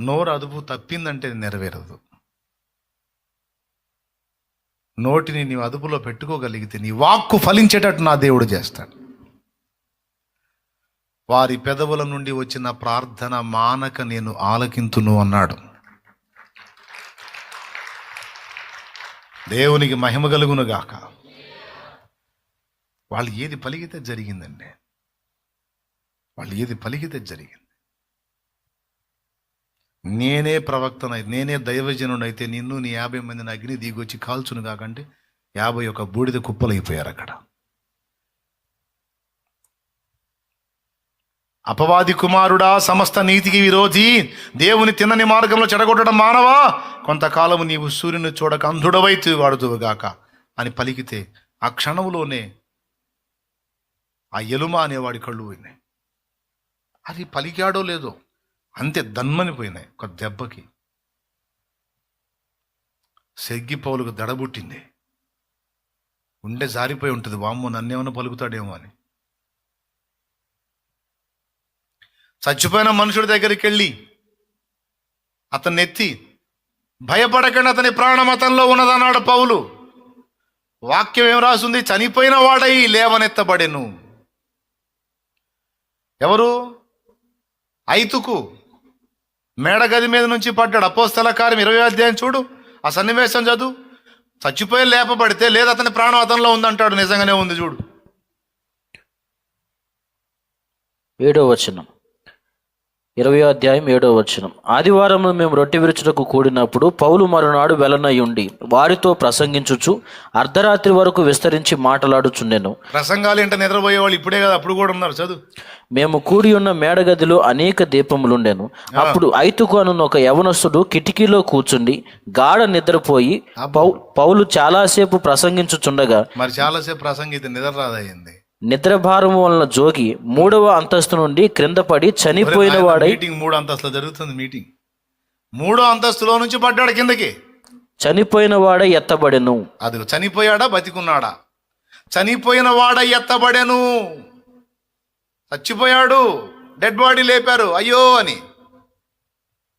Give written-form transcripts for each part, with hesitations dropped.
నోరు అదుపు తప్పిందంటే నెరవేరదు. నోటిని నీవు అదుపులో పెట్టుకోగలిగితే నీ వాక్కు ఫలించేటట్టు నా దేవుడు చేస్తాడు. వారి పెదవుల నుండి వచ్చిన ప్రార్థన మానక నేను ఆలకింతును అన్నాడు. దేవునికి మహిమ కలుగును గాక. వాళ్ళు ఏది పలికితే జరిగిందండి. వాళ్ళు ఏది పలికితే జరిగింది. నేనే ప్రవక్తనై నేనే దైవజనుడైతే నిన్ను నీ 50 మందిని అగ్ని దిగొచ్చి కాల్చును కాకంటే 51 బూడిద కుప్పలైపోయారు అక్కడ. అపవాది కుమారుడా, సమస్త నీతికి విరోధి, దేవుని తిన్నని మార్గంలో చెడగొట్టడం మానవా, కొంతకాలము నీవు సూర్యుని చూడక అంధుడవైతు వాడుదువుగాక అని పలికితే ఆ క్షణంలోనే ఆ ఎలుమ అనేవాడి కళ్ళు పోయినాయి. అది పలికాడో లేదో అంతే దన్మని పోయినాయి ఒక దెబ్బకి. సెగ్గి పౌలుకు దడబుట్టింది. ఉండే జారిపోయి ఉంటుంది, వామ్మో నన్నేమన్నా పలుకుతాడేమో అని. చచ్చిపోయిన మనుషుడి దగ్గరికి వెళ్ళి అతన్ని ఎత్తి భయపడకండి అతని ప్రాణం అతనిలో ఉన్నదన్నాడు పౌలు. వాక్యం ఏం రాసింది? చనిపోయిన వాడై లేవనెత్తబడెను. ఎవరు? ఐతుకు మేడగది మీద నుంచి పడ్డాడు. అపోస్తల కార్యం 20వ అధ్యాయం చూడు, ఆ సన్నివేశం చదువు. చచ్చిపోయి లేపబడితే లేదు అతని ప్రాణం అతనిలో ఉందంటాడు. నిజంగానే ఉంది చూడు. 7వ వచనం, 20వ అధ్యాయం 7వ వచనం. ఆదివారం మేము రొట్టె విరుచుటకు కూడినప్పుడు పౌలు మరునాడు వెలనయ్యుండి వారితో ప్రసంగించుచు అర్ధరాత్రి వరకు విస్తరించి మాట్లాడుచుండెను. ప్రసంగాలు ఏంటో నిద్రపోయేవాళ్ళు ఇప్పుడే కదా, అప్పుడు కూడా ఉన్నారు. చదువు. మేము కూడి ఉన్న మేడగదిలో అనేక దీపములుండెను. అప్పుడు ఐతుకు అను ఒక యవనస్తుడు కిటికీలో కూర్చుండి గాఢ నిద్రపోయి పౌలు చాలాసేపు ప్రసంగించుచుండగా, మరి చాలాసేపు ప్రసంగితే నిద్ర రాదయ్యింది. నిద్రభారం వలన జోగి 3వ అంతస్తు నుండి క్రింద పడి చనిపోయిన వాడై. మీటింగ్ 3 అంతస్తులో జరుగుతుంది. మీటింగ్ 3వ అంతస్తులో నుంచి పడ్డాడు కిందకి. చనిపోయిన వాడై ఎత్తబడెను. అది చనిపోయాడా బతికున్నాడా? చనిపోయిన వాడై ఎత్తబడెను. చచ్చిపోయాడు, డెడ్ బాడీ లేపారు అయ్యో అని.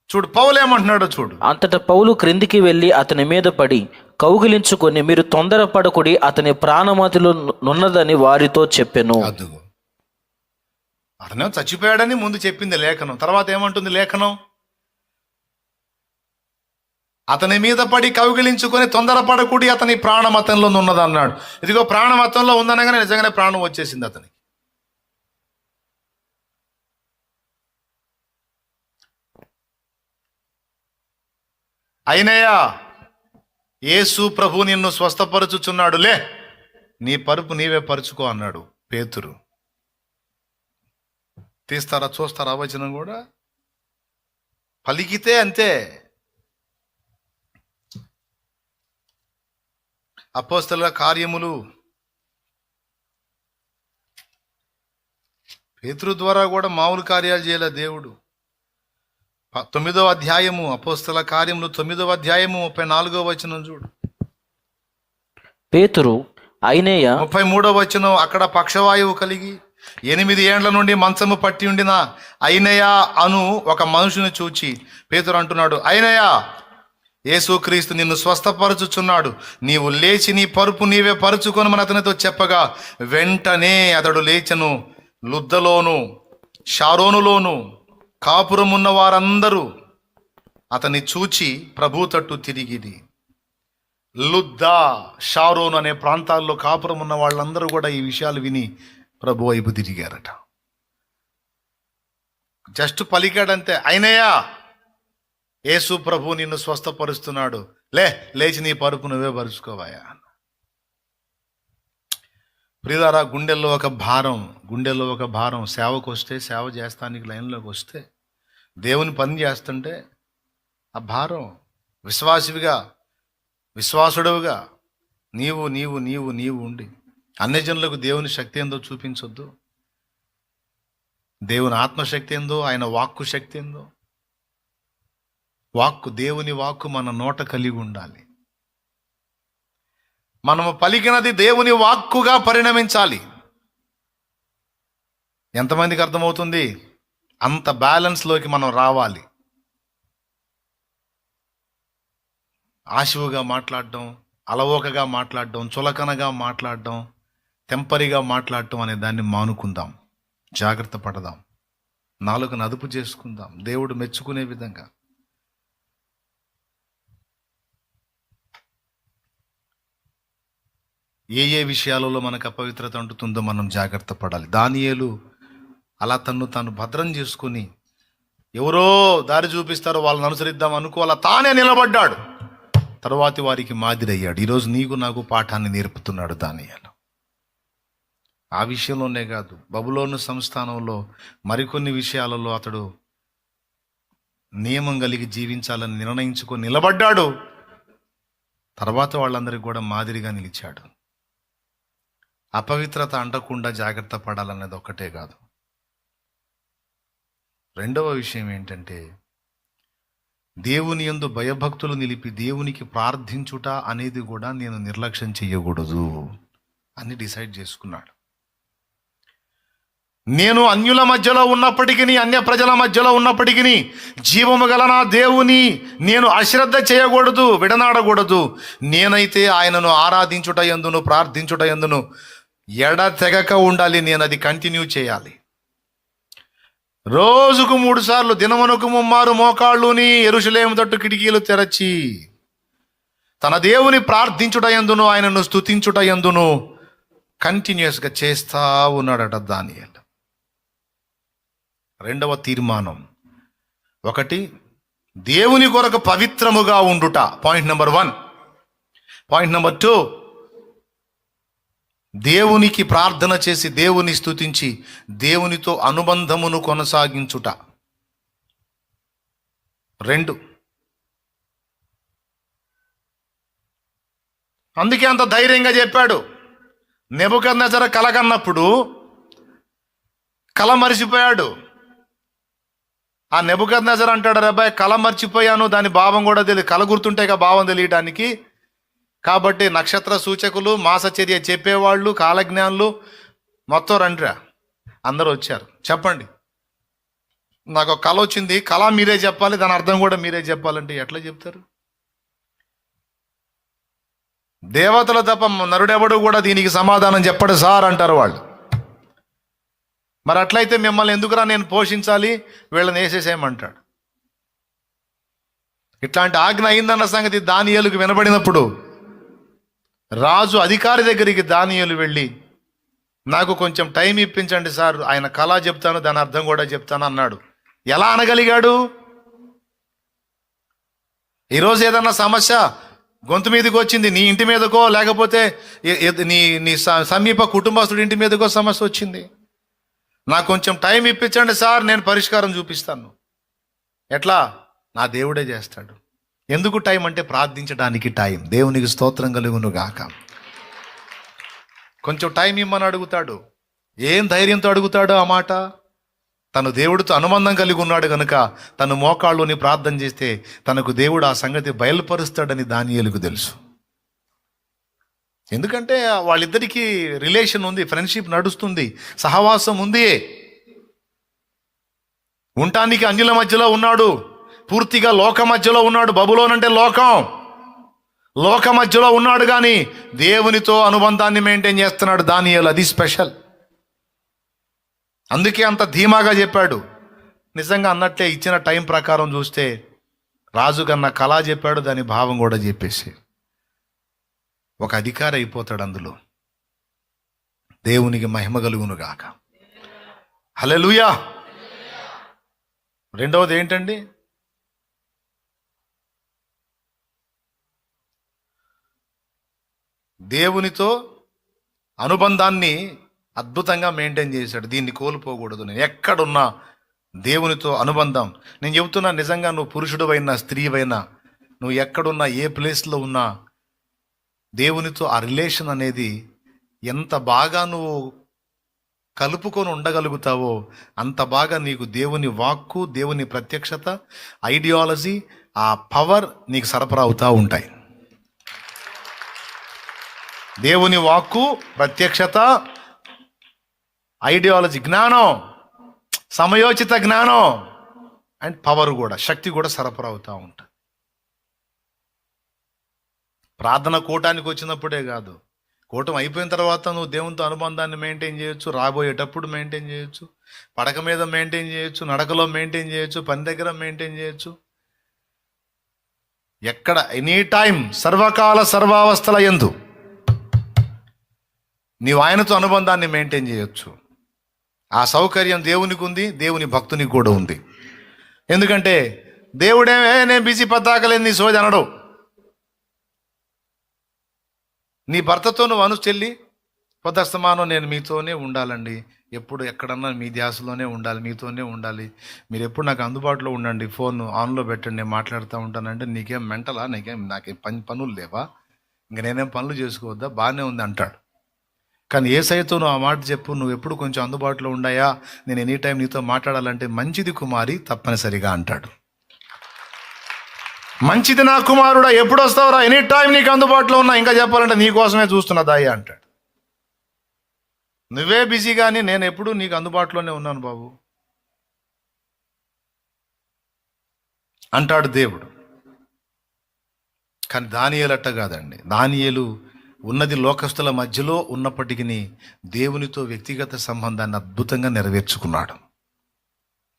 చూడు పౌలు ఏమంటున్నాడో చూడు. అంతటా పౌలు క్రిందికి వెళ్ళి అతని మీద పడి కౌగిలించుకొని, మీరు తొందరపడకుడి, అతని ప్రాణమతిలో నున్నదని వారితో చెప్పెను. అదుగో అతనే చచ్చిపోయాడని ముందు చెప్పింది లేఖనం. తర్వాత ఏమంటుంది లేఖనం? అతని మీద పడి కౌగిలించుకొని తొందరపడకుడి, అతని ప్రాణమతంలో ఉన్నది అన్నాడు. ఇదిగో ప్రాణమతంలో ఉందనగానే నిజంగానే ప్రాణం వచ్చేసింది అతనికి. అయినయ్యా, యేసు ప్రభు నిన్ను స్వస్థపరచుచున్నాడు, లే నీ పరుపు నీవే పరుచుకో అన్నాడు పేతురు. తీస్తారా చూస్తారా వచనం కూడా? పలికితే అంతే. అపోస్తలుల కార్యములు పేతురు ద్వారా కూడా మామూలు కార్యాలు చేయలే దేవుడు. 9వ అధ్యాయము అపోస్తల కార్యములు 9వ అధ్యాయము 34వ వచనం చూడు. పేతురు ఐనేయ 33వ వచనం. అక్కడ పక్షవాయువు కలిగి 8 ఏండ్ల నుండి మంచము పట్టి ఉండిన ఐనేయ అను ఒక మనుషుని చూచి పేతురు అంటున్నాడు, ఐనేయ, యేసుక్రీస్తు నిన్ను స్వస్థపరచుచున్నాడు, నీవు లేచి నీ పరుపు నీవే పరుచుకొనమని అతనితో చెప్పగా, వెంటనే అతడు లేచెను. లుద్దలోను షారోనులోను కాపురమున్న వారందరూ అతన్ని చూచి ప్రభు తట్టు తిరిగిది. లుద్దా షారోను అనే ప్రాంతాల్లో కాపురం ఉన్న వాళ్ళందరూ కూడా ఈ విషయాలు విని ప్రభు వైపు తిరిగారట. జస్ట్ పలికాడంతే, అయినయ్యా యేసు ప్రభు నిన్ను స్వస్థపరుస్తున్నాడు, లేచి నీ పరుపు నువ్వే పరుచుకోవాయా. ప్రియులారా, గుండెల్లో ఒక భారం సేవకు వస్తే, సేవ చేస్తానికి లైన్లోకి వస్తే, దేవుని పని చేస్తుంటే ఆ భారం విశ్వాసుడుగా నీవు నీవు నీవు నీవు ఉండి అన్యజనులకు దేవుని శక్తి ఏందో చూపించొద్దు. దేవుని ఆత్మశక్తి ఏందో, ఆయన వాక్కు శక్తి ఏందో. దేవుని వాక్కు మన నోట కలిగి ఉండాలి. మనము పలికినది దేవుని వాక్కుగా పరిణమించాలి. ఎంతమందికి అర్థమవుతుంది? అంత బ్యాలెన్స్లోకి మనం రావాలి. ఆశువుగా మాట్లాడడం, అలవోకగా మాట్లాడడం, చులకనగా మాట్లాడడం, తెంపరిగా మాట్లాడటం అనే దాన్ని మానుకుందాం. జాగ్రత్త పడదాం. నాలుకను అదుపు చేసుకుందాం దేవుడు మెచ్చుకునే విధంగా. ఏ ఏ విషయాలలో మనకు అపవిత్రత అంటుతుందో మనం జాగ్రత్త పడాలి. దానియేలు అలా తన్ను తాను భద్రం చేసుకుని, ఎవరో దారి చూపిస్తారో వాళ్ళని అనుసరిద్దాం అనుకోవాలా, తానే నిలబడ్డాడు. తరువాతి వారికి మాదిరి అయ్యాడు. ఈరోజు నీకు నాకు పాఠాన్ని నేర్పుతున్నాడు దానియేలు. ఆ విషయంలోనే కాదు, బబులోను సంస్థానంలో మరికొన్ని విషయాలలో అతడు నియమం కలిగి జీవించాలని నిర్ణయించుకొని నిలబడ్డాడు. తర్వాత వాళ్ళందరికీ కూడా మాదిరిగా నిలిచాడు. అపవిత్రత అంటకుండా జాగ్రత్త పడాలన్నది ఒక్కటే కాదు. రెండవ విషయం ఏంటంటే, దేవుని యందు భయభక్తులు నిలిపి దేవునికి ప్రార్థించుట అనేది కూడా నేను నిర్లక్ష్యం చేయకూడదు అని డిసైడ్ చేసుకున్నాడు. నేను అన్యుల మధ్యలో ఉన్నప్పటికీ, అన్య ప్రజల మధ్యలో ఉన్నప్పటికీ, జీవము గల నా దేవుని నేను అశ్రద్ధ చేయకూడదు, విడనాడకూడదు. నేనైతే ఆయనను ఆరాధించుట యందును ప్రార్థించుట యందును ఎడతెగక ఉండాలి. నేను అది కంటిన్యూ చేయాలి. రోజుకు 3 సార్లు, దినమునకు 3 మారు మోకాళ్ళుని యెరూషలేము తట్టు కిటికీలు తెరచి తన దేవుని ప్రార్థించుట యందును ఆయనను స్తుతించుట యందును కంటిన్యూస్గా చేస్తా ఉన్నాడట దానియేలు. రెండవ తీర్మానం, 1, దేవుని కొరకు పవిత్రముగా ఉండుట. Point number 1. పాయింట్ నెంబర్ 2, దేవునికి ప్రార్థన చేసి దేవుని స్తుతించి దేవునితో అనుబంధమును కొనసాగించుట. 2. అందుకే అంత ధైర్యంగా చెప్పాడు. నెబుకద్నెజరు కలగన్నప్పుడు కల మరిచిపోయాడు. ఆ నెబుకద్నెజరు అంటాడు, అబ్బాయి కల మర్చిపోయాను, దాని భావం కూడా తెలియదు. కల గుర్తుంటేగా భావం తెలియడానికి. కాబట్టి నక్షత్ర సూచకులు, మాసచర్య చెప్పేవాళ్ళు, కాలజ్ఞానులు మొత్తం రండిరా. అందరూ వచ్చారు. చెప్పండి, నాకు ఒక కళ వచ్చింది, కళ మీరే చెప్పాలి, దాని అర్థం కూడా మీరే చెప్పాలంటే ఎట్లా చెప్తారు? దేవతలు తప్ప నరుడెవడు కూడా దీనికి సమాధానం చెప్పడు సార్ అంటారు వాళ్ళు. మరి అట్లయితే మిమ్మల్ని ఎందుకురా నేను పోషించాలి, వీళ్ళని వేసేసేయమంటాడు. ఇట్లాంటి ఆజ్ఞ అయిందన్న సంగతి దానియేలుకు వినబడినప్పుడు రాజు అధికారి దగ్గరికి దానియేలు వెళ్ళి, నాకు కొంచెం టైం ఇప్పించండి సార్, ఆయన కళ చెప్తాను, దాని అర్థం కూడా చెప్తాను అన్నాడు. ఎలా అనగలిగాడు? ఈరోజు ఏదన్నా సమస్య గొంతు మీదకి వచ్చింది, నీ ఇంటి మీదకో లేకపోతే నీ సమీప కుటుంబస్తుడి ఇంటి మీదకో సమస్య వచ్చింది, నాకు కొంచెం టైం ఇప్పించండి సార్, నేను పరిష్కారం చూపిస్తాను. ఎట్లా? నా దేవుడే చేస్తాడు. ఎందుకు టైం అంటే ప్రార్థించడానికి టైం. దేవునికి స్తోత్రం కలుగును గాక. కొంచెం టైం ఇమ్మని అడుగుతాడు. ఏం ధైర్యంతో అడుగుతాడో ఆ మాట? తను దేవుడితో అనుబంధం కలిగి ఉన్నాడు కనుక తను మోకాళ్ళుని ప్రార్థన చేస్తే తనకు దేవుడు ఆ సంగతి బయలుపరుస్తాడని దానియేలుకు తెలుసు. ఎందుకంటే వాళ్ళిద్దరికీ రిలేషన్ ఉంది, ఫ్రెండ్షిప్ నడుస్తుంది, సహవాసం ఉంది. ఉండటానికి అన్యుల మధ్యలో ఉన్నాడు, పూర్తిగా లోక మధ్యలో ఉన్నాడు. బబులోన్ అంటే లోక మధ్యలో ఉన్నాడు, కానీ దేవునితో అనుబంధాన్ని మెయింటైన్ చేస్తున్నాడు దానియేలు. అది స్పెషల్. అందుకే అంత ధీమాగా చెప్పాడు. నిజంగా అన్నట్లే ఇచ్చిన టైం ప్రకారం చూస్తే రాజు కన్నా కళ చెప్పాడు, దాని భావం కూడా చెప్పేసి ఒక అధికారి అయిపోతాడు అందులో. దేవునికి మహిమ కలుగును గాక. హల్లెలూయా. రెండవది ఏంటండి? దేవునితో అనుబంధాన్ని అద్భుతంగా మెయింటైన్ చేశాడు. దీన్ని కోల్పోకూడదు. నేను ఎక్కడున్నా దేవునితో అనుబంధం. నేను చెబుతున్నా, నిజంగా నువ్వు పురుషుడువైనా స్త్రీవైనా, నువ్వు ఎక్కడున్నా ఏ ప్లేస్లో ఉన్నా దేవునితో ఆ రిలేషన్ అనేది ఎంత బాగా నువ్వు కలుపుకొని ఉండగలుగుతావో అంత బాగా నీకు దేవుని వాక్కు, దేవుని ప్రత్యక్షత, ఐడియాలజీ, ఆ పవర్ నీకు సరఫరా అవుతూ ఉంటాయి. దేవుని వాక్కు, ప్రత్యక్షత, ఐడియాలజీ, జ్ఞానం, సమయోచిత జ్ఞానం అండ్ పవర్ కూడా, శక్తి కూడా సరఫరా అవుతూ ఉంటుంది. ప్రార్థన కూటానికి వచ్చినప్పుడే కాదు, కూటం అయిపోయిన తర్వాత నువ్వు దేవునితో అనుబంధాన్ని మెయింటైన్ చేయొచ్చు, రాబోయేటప్పుడు మెయింటైన్ చేయొచ్చు, పడక మీద మెయింటైన్ చేయొచ్చు, నడకలో మెయింటైన్ చేయొచ్చు, పని దగ్గర మెయింటైన్ చేయొచ్చు. ఎక్కడ ఎనీ టైం సర్వకాల సర్వావస్థల యందు నీవు ఆయనతో అనుబంధాన్ని మెయింటైన్ చేయొచ్చు. ఆ సౌకర్యం దేవునికి ఉంది, దేవుని భక్తునికి కూడా ఉంది. ఎందుకంటే దేవుడేమే నేను బిజీ పద్దాకలేదు నీ సోది అనడు. నీ భర్తతో నువ్వు చెల్లి పొద్దస్తమానం నేను మీతోనే ఉండాలండి, ఎప్పుడు ఎక్కడన్నా మీ ధ్యాసలోనే ఉండాలి, మీతోనే ఉండాలి, మీరు ఎప్పుడు నాకు అందుబాటులో ఉండండి, ఫోన్ ఆన్లో పెట్టండి, నేను మాట్లాడుతూ ఉంటానంటే నీకేం మెంటలా, నాకేం పనులు లేవా, ఇంక నేనేం పనులు చేసుకోవద్దా, బాగానే ఉంది అంటాడు. కానీ యేసయ్యతో నువ్వు ఆ మాట చెప్పు, నువ్వు ఎప్పుడు కొంచెం అందుబాటులో ఉండాయా, నేను ఎనీ టైం నీతో మాట్లాడాలంటే మంచిది కుమారి తప్పనిసరిగా అంటాడు. మంచిది నా కుమారుడా, ఎప్పుడు వస్తావురా, ఎనీ టైం నీకు అందుబాటులో ఉన్నా, ఇంకా చెప్పాలంటే నీకోసమే చూస్తున్నా దాయ్యా అంటాడు. నువ్వే బిజీ కానీ నేను ఎప్పుడు నీకు అందుబాటులోనే ఉన్నాను బాబు అంటాడు దేవుడు. కానీ దానియేలు అట్ట కాదండి. దానియేలు ఉన్నది లోకస్తుల మధ్యలో ఉన్నప్పటికీ దేవునితో వ్యక్తిగత సంబంధాన్ని అద్భుతంగా నెరవేర్చుకున్నాడు.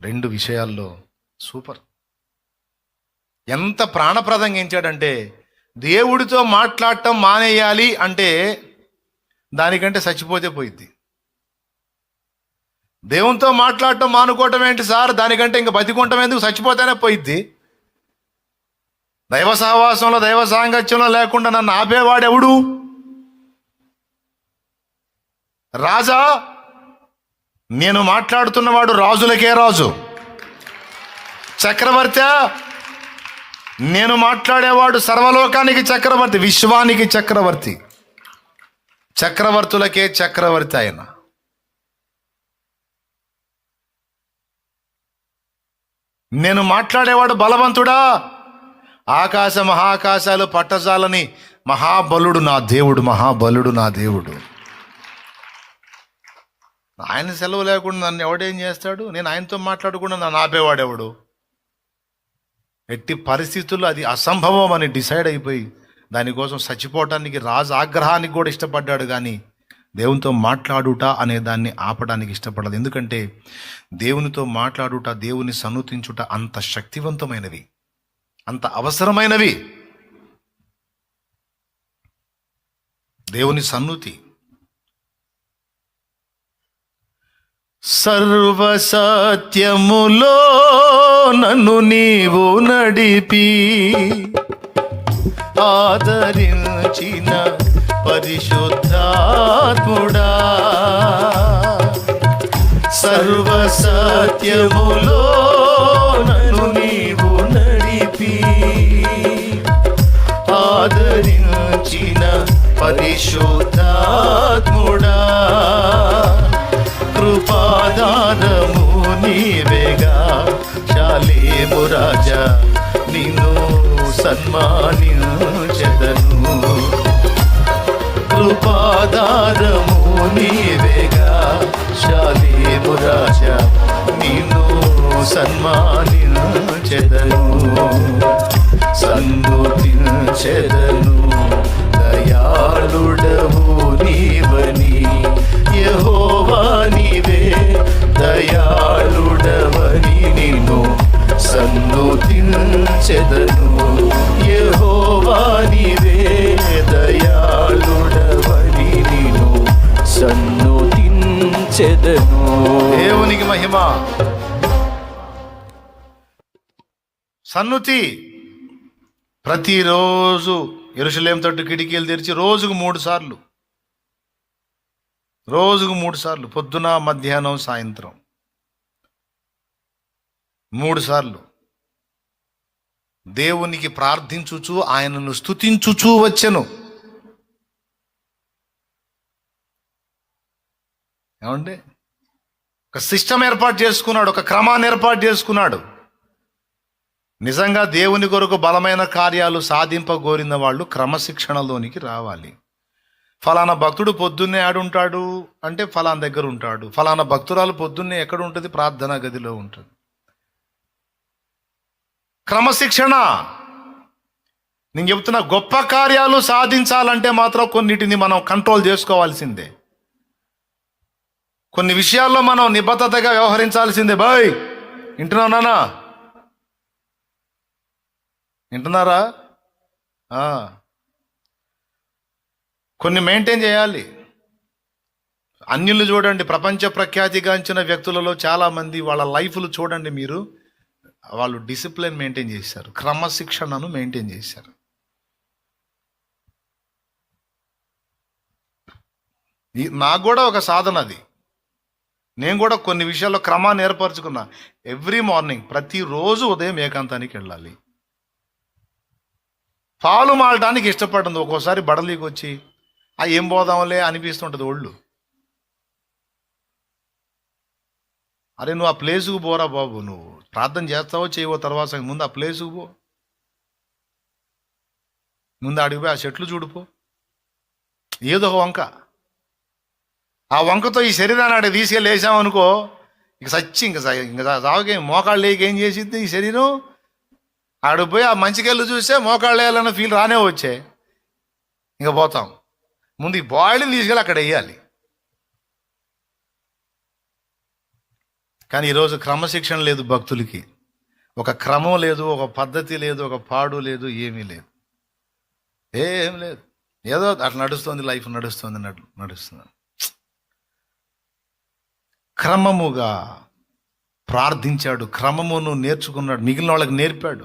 2 విషయాల్లో సూపర్. ఎంత ప్రాణప్రదంగా ఎంచాడంటే, దేవుడితో మాట్లాడటం మానేయాలి అంటే దానికంటే చచ్చిపోతే పోయిద్ది. దేవునితో మాట్లాడటం మానుకోవటం ఏంటి సార్, దానికంటే ఇంకా బతికుంటం ఎందుకు, చచ్చిపోతేనే పోయిద్ది. దైవ సహవాసంలో దైవ సాంగత్యంలో లేకుండా నన్ను ఆపేవాడెవడు? రాజా, నేను మాట్లాడుతున్నవాడు రాజులకే రాజు. చక్రవర్తి, నేను మాట్లాడేవాడు సర్వలోకానికి చక్రవర్తి, విశ్వానికి చక్రవర్తి, చక్రవర్తులకే చక్రవర్తి ఆయన. నేను మాట్లాడేవాడు బలవంతుడా, ఆకాశ మహాకాశాలు పట్టజాలని మహాబలుడు నా దేవుడు, మహాబలుడు నా దేవుడు. ఆయన సెలవు లేకుండా నన్ను ఎవడేం చేస్తాడు, నేను ఆయనతో మాట్లాడకుండా నన్ను ఆపేవాడెవడు? ఎట్టి పరిస్థితుల్లో అది అసంభవం అని డిసైడ్ అయిపోయి దానికోసం చచ్చిపోవటానికి రాజు ఆగ్రహానికి కూడా ఇష్టపడ్డాడు, కానీ దేవునితో మాట్లాడుట అనే దాన్ని ఆపడానికి ఇష్టపడదు. ఎందుకంటే దేవునితో మాట్లాడుట, దేవుని సన్నుతించుట అంత శక్తివంతమైనవి, అంత అవసరమైనవి. దేవుని సన్నుతి సర్వసత్యములో నన్ను నీవు నడిపి ఆదరించిన పరిశుద్ధాత్ముడా, సర్వసత్యములో నన్ను నీవు నడిపి ఆదరించిన పరిశుద్ధాత్ముడా, కృపాదారము నీవేగా శాలేము రాజా, నిన్ను సన్మానించెదను. కృపాదారము నీవేగా శాలేము రాజా, నిన్ను సన్మానించెదను, సన్నుతించెదను. దయాళుడవు నీవని యెహోవా నీవే, దయాళుడవని నిన్ను సన్నుతించెదను. యెహోవా నీవే, దయాళుడవని నిన్ను సన్నుతించెదను. దేవునికి మహిమ. సన్నుతి ప్రతిరోజు యెరూషలేము తట్టు కిటికీలు తెరిచి రోజుకు 3 సార్లు, పొద్దున, మధ్యాహ్నం, సాయంత్రం 3 సార్లు దేవునికి ప్రార్థించుచు ఆయనను స్తుతించుచూ వచ్చెను. ఏమండి, ఒక సిస్టమ్ ఏర్పాటు చేసుకున్నాడు, ఒక క్రమాన్ని ఏర్పాటు చేసుకున్నాడు. నిజంగా దేవుని కొరకు బలమైన కార్యాలు సాధింపగోరిన వాళ్ళు క్రమశిక్షణలోనికి రావాలి. ఫలానా భక్తుడు పొద్దున్నే ఆడుంటాడు అంటే ఫలానా దగ్గర ఉంటాడు, ఫలానా భక్తురాలు పొద్దున్నే ఎక్కడ ఉంటుంది, ప్రార్థనా గదిలో ఉంటుంది. క్రమశిక్షణ. నేను చెప్తున్నా, గొప్ప కార్యాలు సాధించాలంటే మాత్రం కొన్నిటిని మనం కంట్రోల్ చేసుకోవాల్సిందే. కొన్ని విషయాల్లో మనం నిబద్ధతగా వ్యవహరించాల్సిందే. బాయ్, వింటున్నానా? వింటున్నారా? కొన్ని మెయింటైన్ చేయాలి. అన్యులు చూడండి, ప్రపంచ ప్రఖ్యాతిగాంచిన వ్యక్తులలో చాలామంది వాళ్ళ లైఫ్లు చూడండి మీరు, వాళ్ళు డిసిప్లిన్ మెయింటైన్ చేశారు, క్రమశిక్షణను మెయింటైన్ చేశారు. నాకు కూడా ఒక సాధన అది. నేను కూడా కొన్ని విషయాల్లో క్రమాన్ని ఏర్పరచుకున్నా. ఎవ్రీ మార్నింగ్, ప్రతిరోజు ఉదయం ఏకాంతానికి వెళ్ళాలి. పాలు మారడానికి ఇష్టపడింది. ఒక్కోసారి బడలీకి వచ్చి ఏం పోదాంలే అనిపిస్తుంటుంది ఒళ్ళు. అరే నువ్వు ఆ ప్లేసుకు పోరా బాబు, నువ్వు ప్రార్థన చేస్తావో చేయవో తర్వాత, ముందు ఆ ప్లేసుకు పో, ముందు అడిగిపోయి ఆ చెట్లు చూడిపో. ఏదో ఒక వంక, ఆ వంకతో ఈ శరీరాన్ని అడిగి తీసుకెళ్ళి వేసామనుకో, ఇక సచ్చి ఇంకా సాగుకే మోకాళ్ళు లేక ఏం చేసిద్ది ఈ శరీరం. ఆడిపోయి ఆ మంచికెళ్ళు చూస్తే మోకాళ్ళు వేయాలన్న ఫీల్ రానే వచ్చే, ఇంకా పోతాం. ముందు ఈ బాడీని తీసుకెళ్ళి అక్కడ వేయాలి. కానీ ఈరోజు క్రమశిక్షణ లేదు భక్తులకి. ఒక క్రమం లేదు, ఒక పద్ధతి లేదు, ఒక పాడు లేదు, ఏమీ లేదు, ఏం లేదు. ఏదో అట్లా నడుస్తుంది, లైఫ్ నడుస్తుంది. క్రమముగా ప్రార్థించాడు, క్రమమును నేర్చుకున్నాడు, మిగిలిన వాళ్ళకి నేర్పాడు.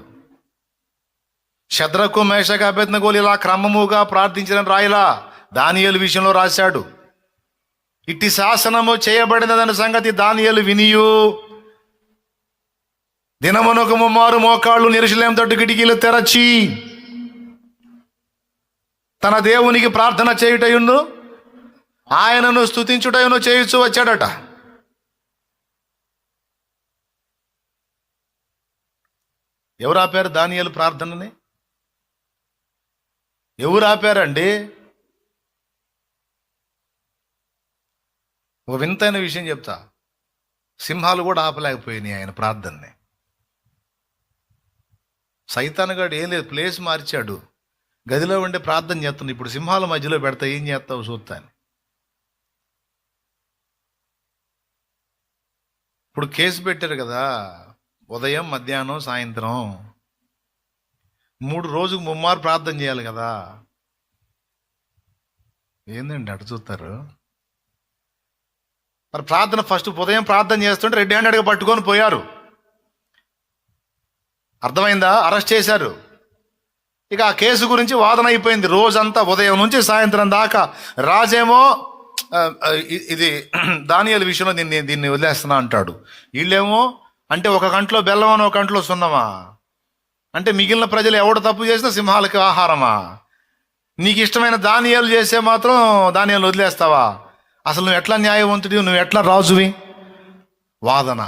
శద్రకు మేషకు అబేద్నెగోలు ఇలా క్రమముగా ప్రార్థించిన రాయిలా దానియేలు విషయంలో రాశాడు. ఇట్టి శాసనము చేయబడినదన్న సంగతి దానియేలు వినియు దినమునకు 3 మోకాళ్ళు యెరూషలేము తట్టు కిటికీలు తెరచి తన దేవునికి ప్రార్థన చేయుటయును ఆయనను స్తుతించుటయును చేయుచు వచ్చాడట. ఎవరు ఆపారు దానియేలు ప్రార్థనని? ఎవరు ఆపారండి? ఒక వింతైన విషయం చెప్తా, సింహాలు కూడా ఆపలేకపోయినాయి ఆయన ప్రార్థనని. సైతానుగాడు ఏం లేదు, ప్లేస్ మార్చాడు, గదిలో ఉండి ప్రార్థన చేస్తుంది. ఇప్పుడు సింహాల మధ్యలో పెడతా ఏం చేస్తావు చూస్తాను. ఇప్పుడు కేసు పెట్టారు కదా, ఉదయం మధ్యాహ్నం సాయంత్రం 3 రోజుకు 3 మారు ప్రార్థన చేయాలి కదా. ఏందండి అటు చూస్తారు? మరి ప్రార్థన ఫస్ట్ ఉదయం ప్రార్థన చేస్తుంటే రెడ్ హ్యాండెడ్గా పట్టుకొని పోయారు. అర్థమైందా? అరెస్ట్ చేశారు. ఇక ఆ కేసు గురించి వాదన అయిపోయింది. రోజంతా ఉదయం నుంచి సాయంత్రం దాకా రాజేమో ఇది దానియేలు విషయంలో దీన్ని వదిలేస్తున్నా అంటాడు. వీళ్ళేమో అంటే ఒక కంట్లో బెల్లం అని ఒక కంట్లో సున్నమా, అంటే మిగిలిన ప్రజలు ఎవడు తప్పు చేసినా సింహాలకి ఆహారమా? నీకు ఇష్టమైన దానియేలు చేసే మాత్రం దానియేలు వదిలేస్తావా? అసలు నువ్వు ఎట్లా న్యాయవంతుడి, నువ్వు ఎట్లా రాజువి? వాదన.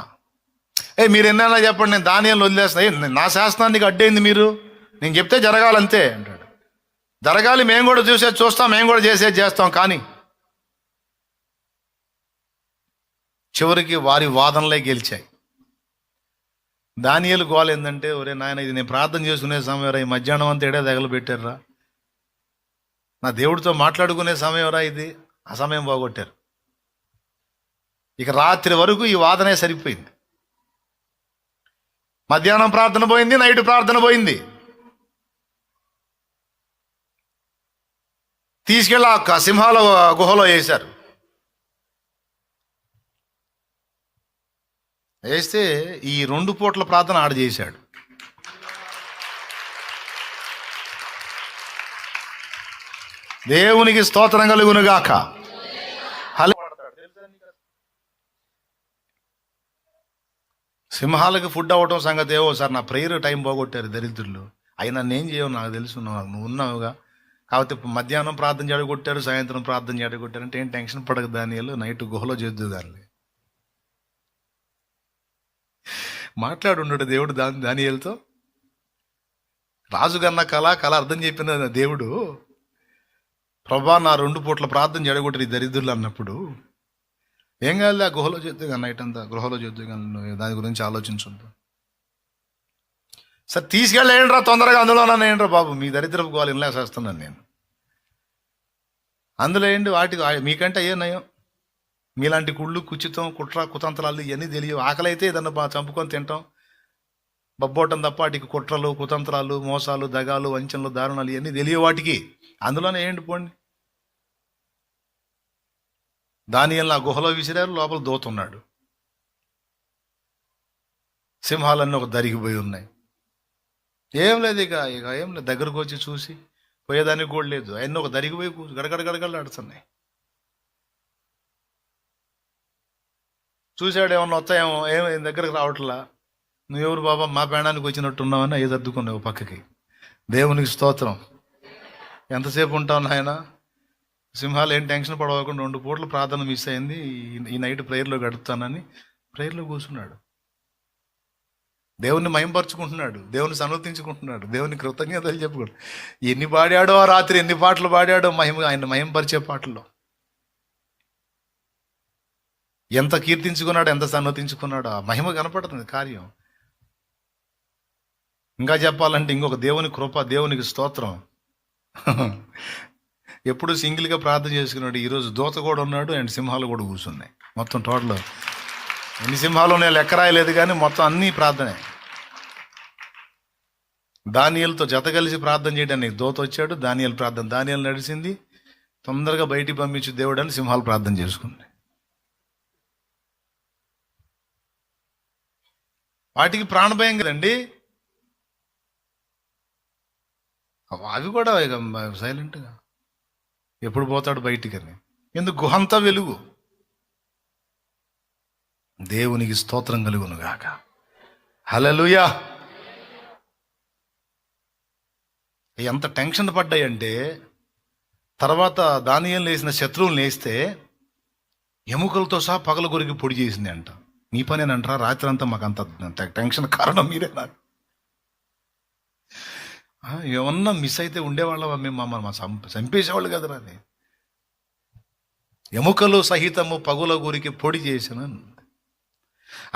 మీరు ఎన్నైనా చెప్పండి, నేను దానియేలు వదిలేస్తా. నా శాసనానికి అడ్డైంది మీరు, నేను చెప్తే జరగాలంతే అంటాడు. జరగాలి, మేము కూడా చూస్తాం, మేము కూడా చేస్తాం. కానీ చివరికి వారి వాదనలే గెలిచాయి. దానియేలు గోల ఏంటంటే, ఒరే నాయన, ఇది నేను ప్రార్థన చేసుకునే సమయం రా, ఈ మధ్యాహ్నం అంతా ఏడే తగలు పెట్టారా, నా దేవుడితో మాట్లాడుకునే సమయం రా ఇది, ఆ సమయం పోగొట్టారు. ఇక రాత్రి వరకు ఈ వాదనే సరిపోయింది. మధ్యాహ్నం ప్రార్థన పోయింది, నైట్ ప్రార్థన పోయింది. తీసుకెళ్ళి ఆ సింహాల గుహలో వేశారు. వేస్తే ఈ 2 పూట్ల ప్రార్థన ఆడ చేశాడు. దేవునికి స్తోత్రం కలుగునుగాక. సింహాలకి ఫుడ్ అవ్వటం సంగతి ఏవో సార్, నా ప్రేయర్ టైం పోగొట్టారు దరిద్రులు. అయినా నేను చేయవు, నాకు తెలుసు, నువ్వు ఉన్నావుగా. కాబట్టి మధ్యాహ్నం ప్రార్థన చెడగొట్టారు, సాయంత్రం ప్రార్థన చెడగొట్టారు అంటే ఏం టెన్షన్ పడక దానియేలు, నైట్ గుహలో చేద్దు దాన్ని మాట్లాడుండడు దేవుడు దానియేలుతో. రాజుగన్న కళ అర్థం చెప్పిన దేవుడు, ప్రభా నా 2 పూట్ల ప్రార్థన చెడగొట్టి దరిద్రులు అన్నప్పుడు ఏం కాదు, ఆ గుహలో చేద్దు కానీ, నైట్ అంతా గృహలో చేద్దు కానీ, నువ్వు దాని గురించి ఆలోచించొద్దు. సరే తీసుకెళ్ళేయండి రా తొందరగా, అందులోనే ఏంట్రా బాబు, మీ దరిద్రపు గోలు ఇన్లేసేస్తున్నాను నేను. అందులో ఏంటి మీకంటే అయ్యే నయం. మీలాంటి కుళ్ళు, కుచితం, కుట్ర, కుతంత్రాలు ఇవన్నీ తెలియవు. ఆకలి అయితే ఏదన్నా చంపుకొని తింటాం, బబ్బోటం తప్ప వాటికి కుట్రలు, కుతంత్రాలు, మోసాలు, దగాలు, వంచనలు, దారుణాలు ఇవన్నీ తెలియవు వాటికి. అందులోనే ఏంటి పోండి. దానియేలును ఆ గుహలో విసిరారు, లోపల దూతున్నాడు. సింహాలన్నీ ఒక దరిగిపోయి ఉన్నాయి. ఏం లేదు, ఇక ఏం లేదు. దగ్గరకు వచ్చి చూసి పోయేదానికి కూడా లేదు. అవన్నీ ఒక దరిగిపోయి గడగడ గడగడలు ఆడుతున్నాయి. చూశాడు, ఏమన్నా వస్తాయేమో, ఏం దగ్గరకు రావట్లా. నువ్వెవరు బాబా, మా పేడానికి వచ్చినట్టున్నావని అయ్యి సర్దుకున్నావు పక్కకి. దేవునికి స్తోత్రం. ఎంతసేపు ఉంటావు నాయన? సింహాలు ఏం టెన్షన్ పడవకుండా 2 పూటలు ప్రార్థన మిస్ అయింది, ఈ నైట్ ప్రేయర్లో గడుపుతానని ప్రేయర్లో కూర్చున్నాడు. దేవుణ్ణి మహింపరుచుకుంటున్నాడు, దేవుని సన్నతించుకుంటున్నాడు, దేవుని కృతజ్ఞతలు చెప్పుకోడు. ఎన్ని పాడాడో ఆ రాత్రి, ఎన్ని పాటలు పాడాడో ఆయన మహింపరిచే పాటల్లో. ఎంత కీర్తించుకున్నాడు, ఎంత సన్నతించుకున్నాడు, ఆ మహిమ కనపడుతుంది కార్యం. ఇంకా చెప్పాలంటే ఇంకొక దేవుని కృప, దేవునికి స్తోత్రం. ఎప్పుడు సింగిల్గా ప్రార్థన చేసుకున్నాడు. ఈరోజు దూత కూడా ఉన్నాడు అండ్ సింహాలు కూడా కూర్చున్నాయి. మొత్తం టోటల్ ఎన్ని సింహాలు ఉన్నాయో లెక్క రాయలేదు, కానీ మొత్తం అన్నీ ప్రార్థనే. దానియేలుతో జత కలిసి ప్రార్థన చేయడానికి దూత వచ్చాడు. దానియేలు ప్రార్థన, దానియేలు నడిచింది. తొందరగా బయటికి పంపించు దేవుడు అని సింహాలు ప్రార్థన చేసుకుంది. వాటికి ప్రాణభయం కదండి. అవి కూడా ఇక సైలెంట్గా ఎప్పుడు పోతాడు బయటికి అని. ఎందుకు? గుహంతా వెలుగు. దేవునికి స్తోత్రం కలుగును గాక. హల్లెలూయా. ఎంత టెన్షన్ పడ్డాయంటే, తర్వాత దానియేలు వేసిన శత్రువులు వేస్తే ఎముకలతో సహా పగల కొరికి పొడి చేసింది అంట. నీ పనేనంటారా? రాత్రి అంతా మాకు అంత టెన్షన్ కారణం మీరేనా? ఏమన్నా మిస్ అయితే ఉండేవాళ్ళం మేము, మమ్మల్ని చంపేసేవాళ్ళు కదరా అని. ఎముకలు సహితము పగుల గురికి పొడి చేసిన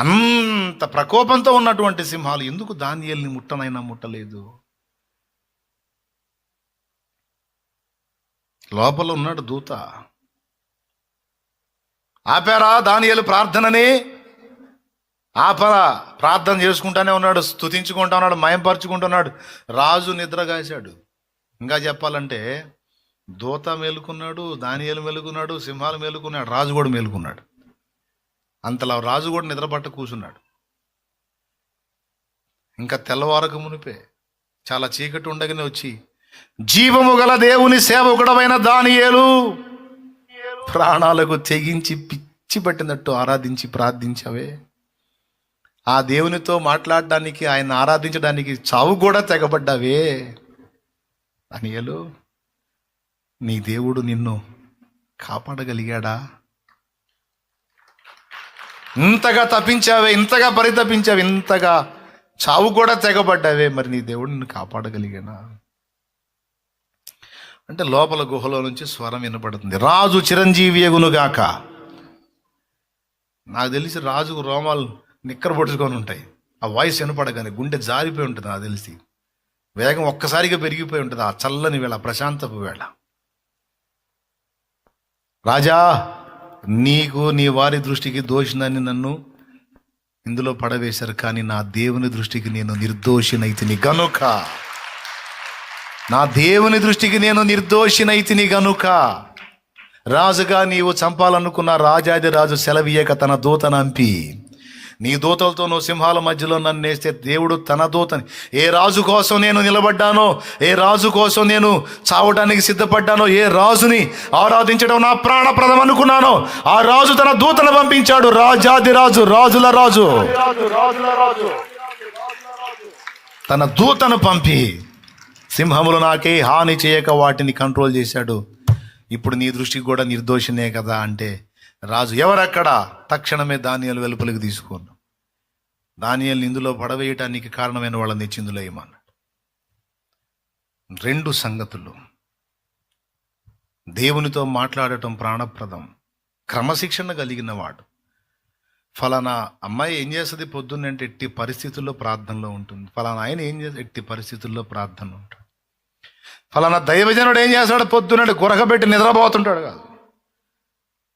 అంత ప్రకోపంతో ఉన్నటువంటి సింహాలు ఎందుకు దానియేలుని ముట్టనైనా ముట్టలేదు? లోపల ఉన్నాడు దూత. ఆపారా దానియేలు ప్రార్థనని? ఆపరా. ప్రార్థన చేసుకుంటానే ఉన్నాడు, స్తుతించుకుంటా ఉన్నాడు, మయంపరుచుకుంటున్నాడు. రాజు నిద్రగాశాడు. ఇంకా చెప్పాలంటే దూత మేలుకున్నాడు, దానియేలు మేలుకున్నాడు, సింహాలు మేలుకున్నాడు, రాజు కూడా మేలుకున్నాడు. అంతలా రాజు కూడా నిద్రపట్ట కూర్చున్నాడు. ఇంకా తెల్లవారకు మునిపే చాలా చీకటి ఉండగానే వచ్చి, జీవము గల దేవుని సేవకుడమైన దానియేలు, ప్రాణాలకు తెగించి పిచ్చి పట్టినట్టు ఆరాధించి ప్రార్థించావే. ఆ దేవునితో మాట్లాడడానికి, ఆయన ఆరాధించడానికి చావు కూడా తెగబడ్డావే. దానియేలు, నీ దేవుడు నిన్ను కాపాడగలిగాడా? ఇంతగా తప్పించావే, ఇంతగా పరితపించావే, ఇంతగా చావు కూడా తెగబడ్డావే, మరి నీ దేవుడు నిన్ను కాపాడగలిగానా అంటే లోపల గుహలో నుంచి స్వరం వినపడుతుంది, రాజు చిరంజీవి ఎగునుగాక. నాకు తెలిసి రాజుకు రోమాలు నిక్కర పొడుచుకొని ఉంటాయి. ఆ వాయిస్ వినపడగానే గుండె జారిపోయి ఉంటుంది. నాకు తెలిసి వేగం ఒక్కసారిగా పెరిగిపోయి ఉంటుంది ఆ చల్లని వేళ, ప్రశాంతపు వేళ. రాజా, నీకు నీ వారి దృష్టికి దోషినని నన్ను ఇందులో పడవేశారు, కానీ నా దేవుని దృష్టికి నేను నిర్దోషినైతిని గనుక, నా దేవుని దృష్టికి నేను నిర్దోషినైతిని గనుక, రాజుగా నీవు చంపాలనుకున్న రాజాది రాజు సెలవీయక తన దూతను అంపి, నీ దూతలతో నువ్వు సింహాల మధ్యలో నన్ను వేస్తే దేవుడు తన దూతని, ఏ రాజు కోసం నేను నిలబడ్డానో, ఏ రాజు కోసం నేను చావడానికి సిద్ధపడ్డానో, ఏ రాజుని ఆరాధించడం నా ప్రాణప్రదం అనుకున్నానో, ఆ రాజు తన దూతను పంపించాడు. రాజాది రాజు, రాజుల రాజు తన దూతను పంపి సింహములు నాకే హాని చేయక వాటిని కంట్రోల్ చేశాడు. ఇప్పుడు నీ దృష్టికి కూడా నిర్దోషినే కదా అంటే, రాజు ఎవరక్కడ? తక్షణమే దానియేలు వెలుపలికి తీసుకున్నాడు. దానియేలు ఇందులో పడవేయటానికి కారణమైన వాళ్ళని తెచ్చి ఇందులో ఏమన్నాడు. 2 సంగతులు. దేవునితో మాట్లాడటం ప్రాణప్రదం. క్రమశిక్షణ కలిగిన వాడు, ఫలానా అమ్మాయి ఏం చేస్తుంది పొద్దున్నే అంటే ఎట్టి పరిస్థితుల్లో ప్రార్థనలో ఉంటుంది. ఫలానా ఆయన ఏం చేస్తుంది, ఎట్టి పరిస్థితుల్లో ప్రార్థనలో ఉంటాడు. ఫలానా దైవజనుడు ఏం చేస్తాడు, పొద్దున్నే గురకబెట్టి నిద్రపోతుంటాడు కాదు.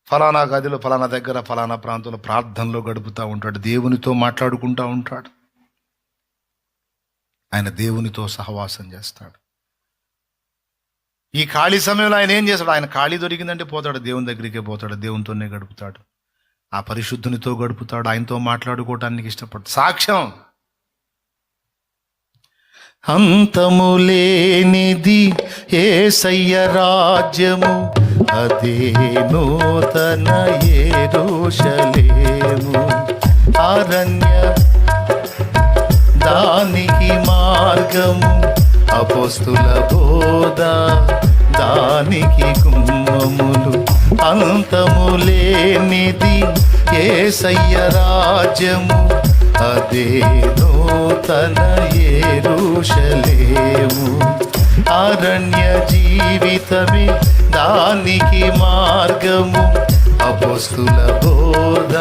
ఫలానా గదిలో, ఫలానా దగ్గర, ఫలానా ప్రాంతంలో ప్రార్థనలో గడుపుతూ ఉంటాడు, దేవునితో మాట్లాడుకుంటూ ఉంటాడు. ఆయన దేవునితో సహవాసం చేస్తాడు. ఈ ఖాళీ సమయంలో ఆయన ఏం చేస్తాడు, ఆయన ఖాళీ దొరికిందంటే పోతాడు, దేవుని దగ్గరికే పోతాడు, దేవునితోనే గడుపుతాడు, ఆ పరిశుద్ధునితో గడుపుతాడు, ఆయనతో మాట్లాడుకోవటానికి ఇష్టపడతాడు. సాక్ష్యం అంతము లేనిది యేసయ్య రాజ్యము, అదే నూతన యెరూషలేము. అరణ్య దానికి మార్గము, అపోస్తుల బోధ దానికి గుమ్మములు. అంతము లేనిది యేసయ్య రాజ్యము, అదే నూతన యెరూషలేము. అరణ్య జీవితమే దానికి మార్గము, అపోస్తుల బోధ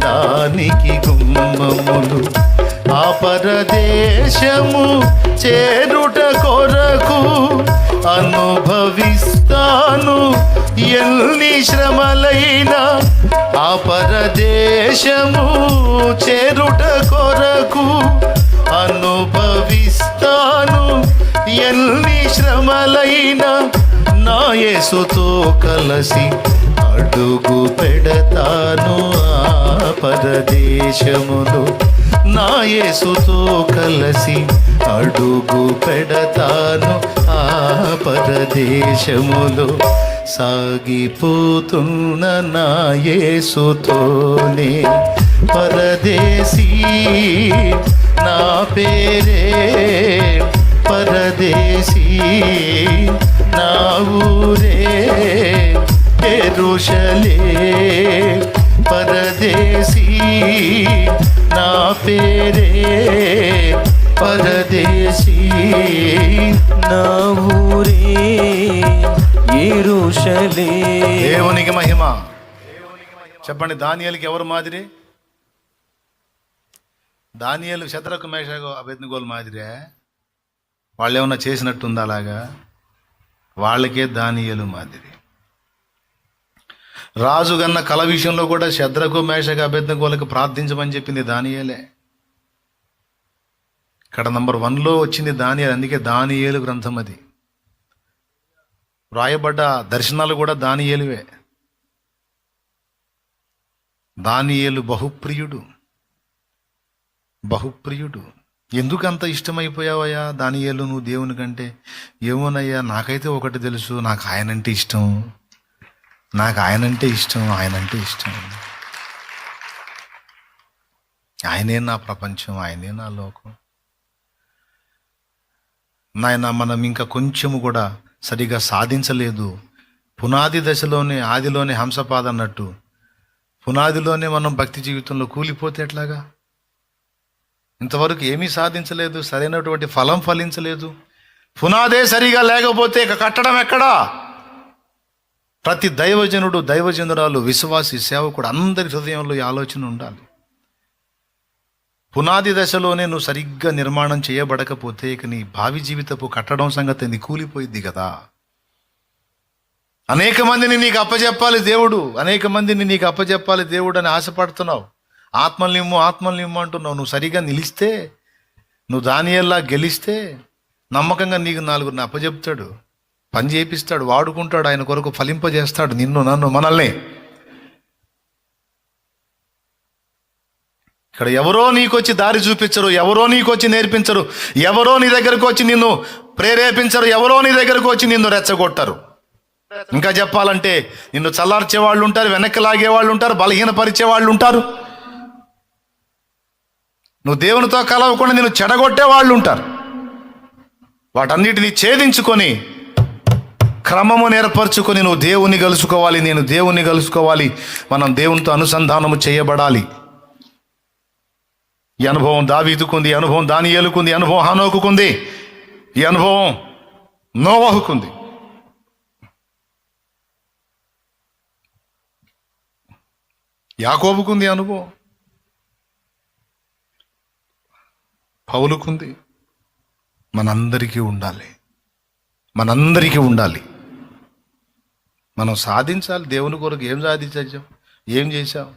దానికి గుమ్మములు. ఆ పరదేశము చేరుట కొరకు అనుభవిస్తాను ఎన్ని శ్రమలైనా. ఆ పరదేశము చేరుట కొరకు అనుభవిస్తాను ఎన్ని శ్రమలైనా. నా యేసుతో కలసి అడుగు పెడతాను ఆ పరదేశములో. నా యేసుతో కలసి అడుగు పెడతాను ఆ పరదేశములో. సాగిపోతున్న నా యేసుతోనే పరదేశీ నా పేరే, పరదేశీ నా ఊరే యెరూషలేం. పరదేశీ నా పేరే, పరదేశీ నా ఊరే యెరూషలేం. దేవునికి మహిమ. చెప్పండి, దానియేలుకి ఎవరు మాదిరి? దానియేలు శద్రకు మేషకు అబేద్నెగోలు మాదిరే? వాళ్ళు ఏమన్నా చేసినట్టుందా అలాగా? వాళ్ళకే దానియేలు మాదిరి. రాజు గన్న కల విషయంలో కూడా శద్రకు మేషకు అబేద్నెగోలకు ప్రార్థించమని చెప్పింది దానియేలే. ఇక్కడ నంబర్ 1లో వచ్చింది దానియేలు, అందుకే దానియేలు గ్రంథం. అది వ్రాయబడ్డ దర్శనాలు కూడా దానియేలువే. దానియేలు బహుప్రియుడు. ఎందుకు అంత ఇష్టమైపోయావయ్యా దానియేలు నువ్వు దేవుని కంటే? ఏమోనయ్యా, నాకైతే ఒకటి తెలుసు, నాకు ఆయనంటే ఇష్టం, ఆయనంటే ఇష్టం. ఆయనే నా ప్రపంచం, ఆయనే నా లోకం. నాయన, మనం ఇంకా కొంచెము కూడా సరిగా సాధించలేదు. పునాది దశలోనే, ఆదిలోనే హంసపాద అన్నట్టు పునాదిలోనే మనం భక్తి జీవితంలో కూలిపోతే ఎట్లాగా? ఇంతవరకు ఏమీ సాధించలేదు, సరైనటువంటి ఫలం ఫలించలేదు. పునాదే సరిగా లేకపోతే ఇక కట్టడం ఎక్కడా? ప్రతి దైవజనుడు, దైవజనురాలు, విశ్వాసి, సేవకుడు అందరి హృదయంలో ఈ ఆలోచన ఉండాలి. పునాది దశలోనే నువ్వు సరిగ్గా నిర్మాణం చేయబడకపోతే ఇక నీ భావి జీవితపు కట్టడం సంగతి నీ కూలిపోయిద్ది కదా. అనేక మందిని నీకు అప్పచెప్పాలి దేవుడు అని ఆశపడుతున్నావు. ఆత్మల్నిమ్ము అంటున్నావు. నువ్వు సరిగా నిలిస్తే, నువ్వు దానియేలులా గెలిస్తే నమ్మకంగా నీకు 4 అప్పచెప్తాడు, పని చేపిస్తాడు, వాడుకుంటాడు, ఆయన కొరకు ఫలింపజేస్తాడు నిన్ను, నన్ను, మనల్ని. ఇక్కడ ఎవరో నీకొచ్చి దారి చూపించరు, ఎవరో నీకొచ్చి నేర్పించరు, ఎవరో నీ దగ్గరకు వచ్చి నిన్ను ప్రేరేపించరు, ఎవరో నీ దగ్గరకు వచ్చి నిన్ను రెచ్చగొట్టరు. ఇంకా చెప్పాలంటే నిన్ను చల్లార్చే వాళ్ళు ఉంటారు, వెనక్కి లాగే వాళ్ళు ఉంటారు, బలహీనపరిచే వాళ్ళు ఉంటారు. నువ్వు దేవునితో కలవకుండా నిన్ను చెడగొట్టే వాళ్ళు ఉంటారు. వాటన్నిటిని ఛేదించుకొని క్రమము ఏర్పరచుకొని నువ్వు దేవుని కలుసుకోవాలి, నేను దేవుని కలుసుకోవాలి, మనం దేవునితో అనుసంధానము చేయబడాలి. ఈ అనుభవం దావీదుకుంది, ఈ అనుభవం దానియేలుకుంది, ఈ అనుభవం హనోకుకుంది, ఈ అనుభవం నోవహుకుంది. యాకోబుకుంది అనుభవం, పౌలుకుంది. మనందరికీ ఉండాలి, మనందరికీ ఉండాలి. మనం సాధించాలి. దేవుని కొరకు ఏం సాధించాం, ఏం చేశాం?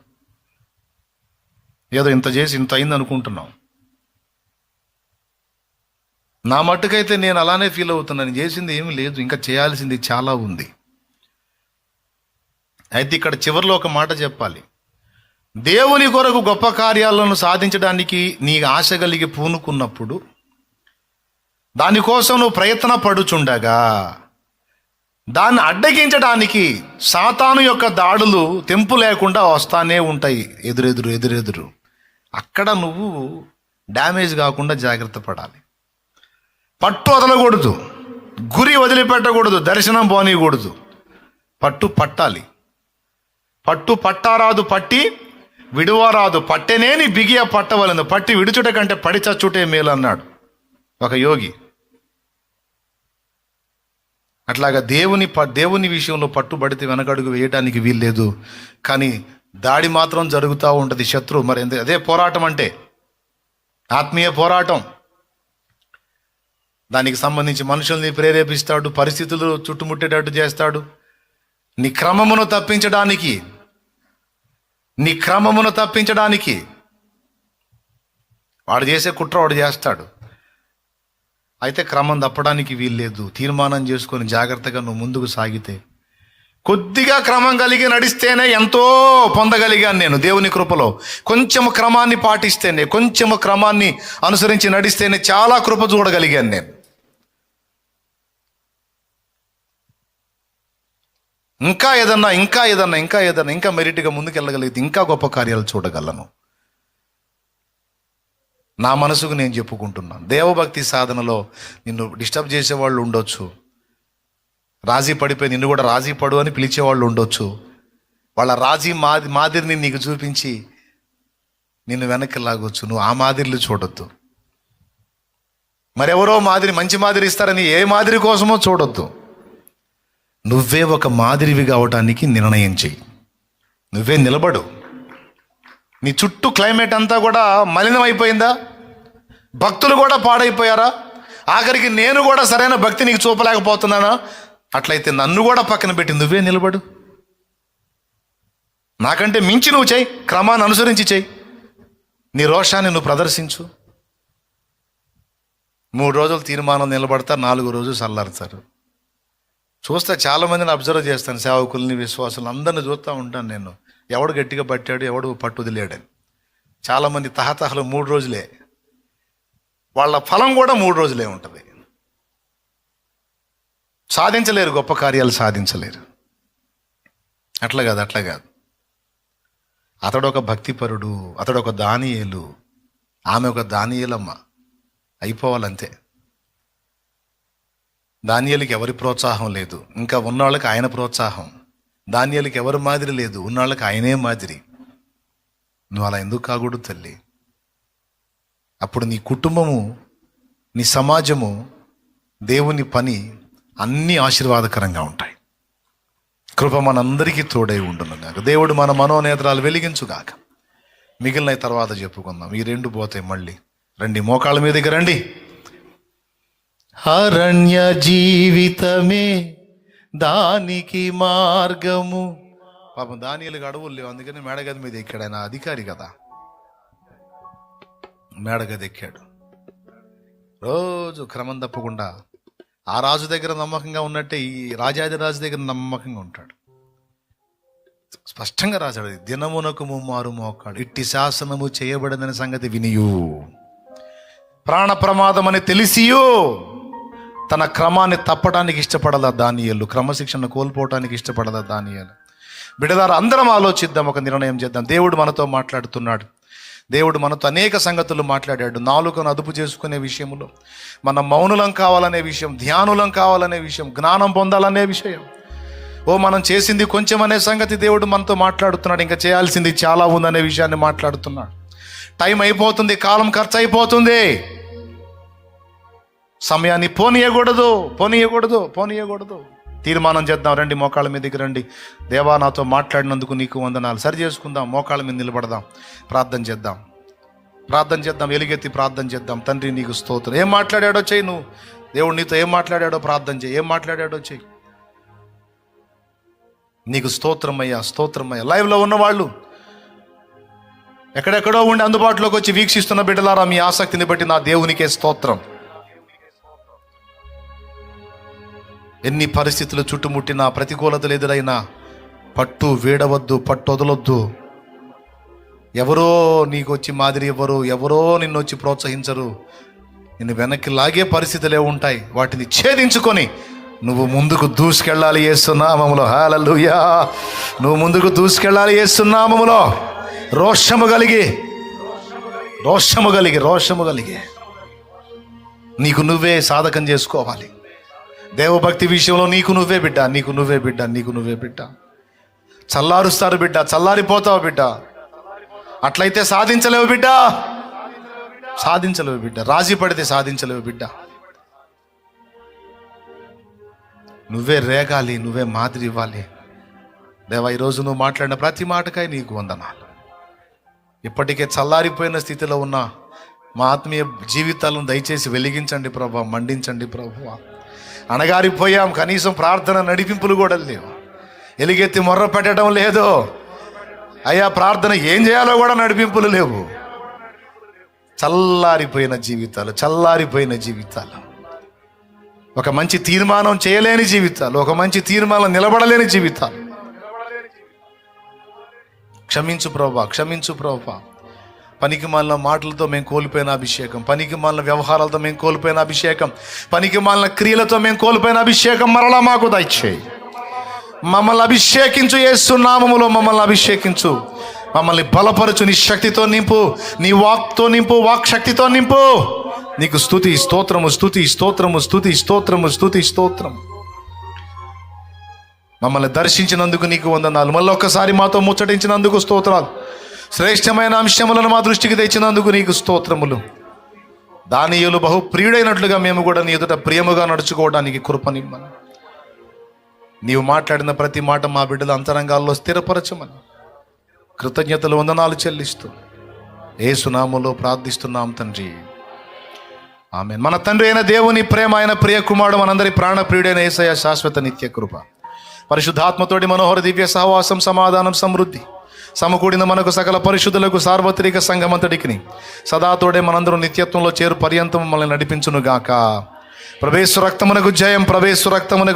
ఏదో ఇంత చేసి ఇంత అయింది అనుకుంటున్నాం. నా మట్టుకైతే నేను అలానే ఫీల్ అవుతున్నాను. చేసింది ఏమీ లేదు, ఇంకా చేయాల్సింది చాలా ఉంది. అయితే ఇక్కడ చివరిలో ఒక మాట చెప్పాలి. దేవుని కొరకు గొప్ప కార్యాలను సాధించడానికి నీ ఆశ కలిగి పూనుకున్నప్పుడు, దానికోసం నువ్వు ప్రయత్న పడుచుండగా, దాన్ని అడ్డగించడానికి సాతాను యొక్క దాడులు తెంపు లేకుండా వస్తానే ఉంటాయి, ఎదురెదురు. అక్కడ నువ్వు డ్యామేజ్ కాకుండా జాగ్రత్త పడాలి. పట్టు వదలకూడదు, గురి వదిలిపెట్టకూడదు, దర్శనం పోనీయకూడదు. పట్టు పట్టాలి. పట్టు పట్టారాదు, పట్టి విడువరాదు. పట్టెనేని బిగియ పట్టవలను, పట్టి విడుచుట కంటే పడి చచ్చుటే మేలు అన్నాడు ఒక యోగి. అట్లాగా దేవుని విషయంలో పట్టుబడితే వెనకడుగు వేయడానికి వీల్లేదు. కానీ దాడి మాత్రం జరుగుతూ ఉంటుంది. శత్రువు మరి అదే పోరాటం అంటే, ఆత్మీయ పోరాటం. దానికి సంబంధించి మనుషుల్ని ప్రేరేపిస్తాడు, పరిస్థితులు చుట్టుముట్టేటట్టు చేస్తాడు. నీ క్రమమును తప్పించడానికి వాడు చేసే కుట్ర వాడు చేస్తాడు. అయితే క్రమం తప్పడానికి వీల్లేదు. తీర్మానం చేసుకొని జాగ్రత్తగా నువ్వు ముందుకు సాగితే, కొద్దిగా క్రమం కలిగి నడిస్తేనే ఎంతో పొందగలిగాను నేను దేవుని కృపలో. కొంచెము క్రమాన్ని పాటిస్తేనే, కొంచెము క్రమాన్ని అనుసరించి నడిస్తేనే చాలా కృప చూడగలిగాను నేను. ఇంకా ఏదన్నా ఇంకా మెరిట్గా ముందుకు వెళ్ళగలిగితే ఇంకా గొప్ప కార్యాలు చూడగలను. నా మనసుకు నేను చెప్పుకుంటున్నాను. దేవభక్తి సాధనలో నిన్ను డిస్టర్బ్ చేసేవాళ్ళు ఉండొచ్చు, రాజీ పడిపోయి నిన్ను కూడా రాజీ పడు అని పిలిచేవాళ్ళు ఉండొచ్చు. వాళ్ళ రాజీ మాదిరిని నీకు చూపించి నిన్ను వెనక్కి లాగొచ్చు. నువ్వు ఆ మాదిరిలు చూడొద్దు. మరెవరో మంచి మాదిరి ఇస్తారని ఏ మాదిరి కోసమో చూడొద్దు. నువ్వే ఒక మాదిరివి కావటానికి నిర్ణయం చెయ్యి. నువ్వే నిలబడు. నీ చుట్టూ క్లైమేట్ అంతా కూడా మలినం అయిపోయిందా? భక్తులు కూడా పాడైపోయారా? ఆఖరికి నేను కూడా సరైన భక్తి నీకు చూపలేకపోతున్నానా? అట్లయితే నన్ను కూడా పక్కన పెట్టి నువ్వే నిలబడు. నాకంటే మించి నువ్వు చెయ్యి, క్రమాన్ని అనుసరించి చెయ్యి. నీ రోషాన్ని నువ్వు ప్రదర్శించు. 3 రోజులు తీర్మానం నిలబడతారు, 4 రోజులు చల్లారుతారు. చూస్తే చాలామందిని అబ్జర్వ్ చేస్తాను, సేవకుల్ని, విశ్వాసులు అందరిని చూస్తూ ఉంటాను నేను. ఎవడు గట్టిగా పట్టాడు, ఎవడు పట్టు వదిలేడని. చాలామంది తహతహలు 3 రోజులే, వాళ్ళ ఫలం కూడా 3 రోజులే ఉంటుంది. సాధించలేరు, గొప్ప కార్యాలు సాధించలేరు. అట్లా కాదు. అతడు ఒక భక్తిపరుడు, అతడు ఒక దానియేలు, ఆమె ఒక దానియేలమ్మ. అయిపోవాలంతే. దానియేలుకి ఎవరి ప్రోత్సాహం లేదు, ఇంకా ఉన్నవాళ్ళకి ఆయన ప్రోత్సాహం. దానియేలుకి ఎవరి మాదిరి లేదు, ఉన్నవాళ్ళకి ఆయనే మాదిరి. నువ్వు అలా ఎందుకు కాకూడదు తల్లి? అప్పుడు నీ కుటుంబము, నీ సమాజము, దేవుని పని అన్నీ ఆశీర్వాదకరంగా ఉంటాయి. కృప మనందరికీ తోడై ఉండునుగాక. దేవుడు మన మనోనేత్రాలు వెలిగించుగాక. మిగిలిన తర్వాత చెప్పుకుందాం. ఈ 2 పోతాయి మళ్ళీ. రండి, మోకాళ్ళ మీదకి రండి. అరణ్య జీవితమే దానికి మార్గము. పాపం దానియేలుకి అడవులు లేవు, అందుకని మేడగది మీద ఎక్కాడు. ఆయన అధికారి కదా, మేడగది ఎక్కాడు. రోజు క్రమం తప్పకుండా ఆ రాజు దగ్గర నమ్మకంగా ఉన్నట్టే ఈ రాజు దగ్గర నమ్మకంగా ఉంటాడు. స్పష్టంగా రాశాడు, దినమునకు 3 మోకాడు, ఇట్టి శాసనము చేయబడిందనే సంగతి వినియు, ప్రాణ ప్రమాదం అని తెలిసియు తన క్రమాన్ని తప్పడానికి ఇష్టపడదా దానియేలు, క్రమశిక్షణ కోల్పోవటానికి ఇష్టపడదా దానియేలు. బిడ్డలారా, అందరం ఆలోచిద్దాం, ఒక నిర్ణయం చేద్దాం. దేవుడు మనతో మాట్లాడుతున్నాడు. దేవుడు మనతో అనేక సంగతులు మాట్లాడాడు. నాలుకను అదుపు చేసుకునే విషయంలో, మనం మౌనులం కావాలనే విషయం, ధ్యానులం కావాలనే విషయం, జ్ఞానం పొందాలనే విషయం. మనం చేసింది కొంచెం అనే సంగతి దేవుడు మనతో మాట్లాడుతున్నాడు. ఇంకా చేయాల్సింది చాలా ఉందనే విషయాన్ని మాట్లాడుతున్నాడు. టైం అయిపోతుంది, కాలం ఖర్చు అయిపోతుంది. సమయాన్ని పోనీయకూడదు. తీర్మానం చేద్దాం. రండి, మోకాళ్ళ మీదకి రండి. దేవా, నాతో మాట్లాడినందుకు నీకు వందనాలు. సరి చేసుకుందాం, మోకాళ్ళ మీద నిలబడదాం, ప్రార్థన చేద్దాం. ఎలుగెత్తి ప్రార్థన చేద్దాం. తండ్రి, నీకు స్తోత్రం. ఏం మాట్లాడాడో చెయ్యి. నువ్వు దేవుడు నీతో ఏం మాట్లాడాడో ప్రార్థన చేయి. ఏం మాట్లాడాడో చెయ్యి. నీకు స్తోత్రమయ్యా, స్తోత్రమయ్యా. లైవ్లో ఉన్నవాళ్ళు, ఎక్కడెక్కడో ఉండి అందుబాటులోకి వచ్చి వీక్షిస్తున్న బిడ్డలారా, మీ ఆసక్తిని బట్టి నా దేవునికే స్తోత్రం. ఎన్ని పరిస్థితులు చుట్టుముట్టినా, ప్రతికూలతలు ఎదురైనా పట్టు వీడవద్దు, పట్టు వదలొద్దు. ఎవరో నీకు వచ్చి మాదిరి ఇవ్వరు, ఎవరో నిన్ను వచ్చి ప్రోత్సహించరు. నిన్ను వెనక్కి లాగే పరిస్థితులే ఉంటాయి. వాటిని ఛేదించుకొని నువ్వు ముందుకు దూసుకెళ్ళాలి యేసునామములో. హల్లెలూయా. నువ్వు ముందుకు దూసుకెళ్ళాలి యేసునామములో. రోషము కలిగి నీకు నువ్వే సాధకం చేసుకోవాలి. దేవభక్తి విషయంలో నీకు నువ్వే బిడ్డ. చల్లారుస్తారు బిడ్డ, చల్లారిపోతావు బిడ్డ. అట్లయితే సాధించలేవు బిడ్డ. రాజీ పడితే సాధించలేవు బిడ్డ. నువ్వే రేగాలి, నువ్వే మాదిరి ఇవ్వాలి. దేవా, ఈరోజు నువ్వు మాట్లాడిన ప్రతి మాటకాయ నీకు వందనాలు. ఇప్పటికే చల్లారిపోయిన స్థితిలో ఉన్న మా ఆత్మీయ జీవితాలను దయచేసి వెలిగించండి ప్రభా, మండించండి ప్రభా. అణగారిపోయాం, కనీసం ప్రార్థన నడిపింపులు కూడా లేవు. ఎలుగెత్తి మొర్ర పెట్టడం లేదు అయ్యా. ప్రార్థన ఏం చేయాలో కూడా నడిపింపులు లేవు. చల్లారిపోయిన జీవితాలు, ఒక మంచి తీర్మానం చేయలేని జీవితాలు, ఒక మంచి తీర్మానం నిలబడలేని జీవితాలు. క్షమించు ప్రభా. పనికి మాలిన మాటలతో మేము కోల్పోయిన అభిషేకం, పనికి మాలిన వ్యవహారాలతో మేము కోల్పోయిన అభిషేకం, పనికి మాలిన క్రియలతో మేము కోల్పోయిన అభిషేకం మరలా మాకు దయచేయి. మమ్మల్ని అభిషేకించు యేసునామములో. మమ్మల్ని బలపరచు. నీ శక్తితో నింపు, నీ వాక్తో నింపు, వాక్ శక్తితో నింపు. నీకు స్తుతి స్తోత్రము. మమ్మల్ని దర్శించినందుకు నీకు వందనాలు. మళ్ళొక్కసారి మాతో ముచ్చటించినందుకు స్తోత్రాలు. శ్రేష్టమైన అంశములను మా దృష్టికి తెచ్చినందుకు నీకు స్తోత్రములు. దానియేలు బహు ప్రియుడైనట్లుగా మేము కూడా నీ ఎదుట ప్రియముగా నడుచుకోవడానికి కృపనిమ్మని. నీవు మాట్లాడిన ప్రతి మాట మా బిడ్డల అంతరంగాల్లో స్థిరపరచమని కృతజ్ఞతలు, వందనాలు చెల్లిస్తూ యేసునామములో ప్రార్థిస్తున్నాం తండ్రి, ఆమేన్. మన తండ్రి అయిన దేవుని ప్రేమ, ఆయన ప్రియ కుమారుడు, మనందరి ప్రాణ ప్రియుడైన యేసయ్య శాశ్వత నిత్య కృప, పరిశుద్ధాత్మతోటి మనోహర దివ్య సహవాసం, సమాధానం, సమృద్ధి సమకూడిన మనకు సకల పరిశుద్ధులకు సార్వత్రిక సంఘమంతటికి సదాతోడే మనందరూ నిత్యత్వంలో చేరు పర్యంతం మనల్ని నడిపించునుగాక. ప్రవేశు రక్తమునకు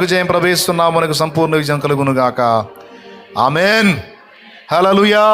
జయం, ప్రవేశు నామమునకు సంపూర్ణ విజయం కలుగునుగాక. ఆమేన్. హల్లెలూయా.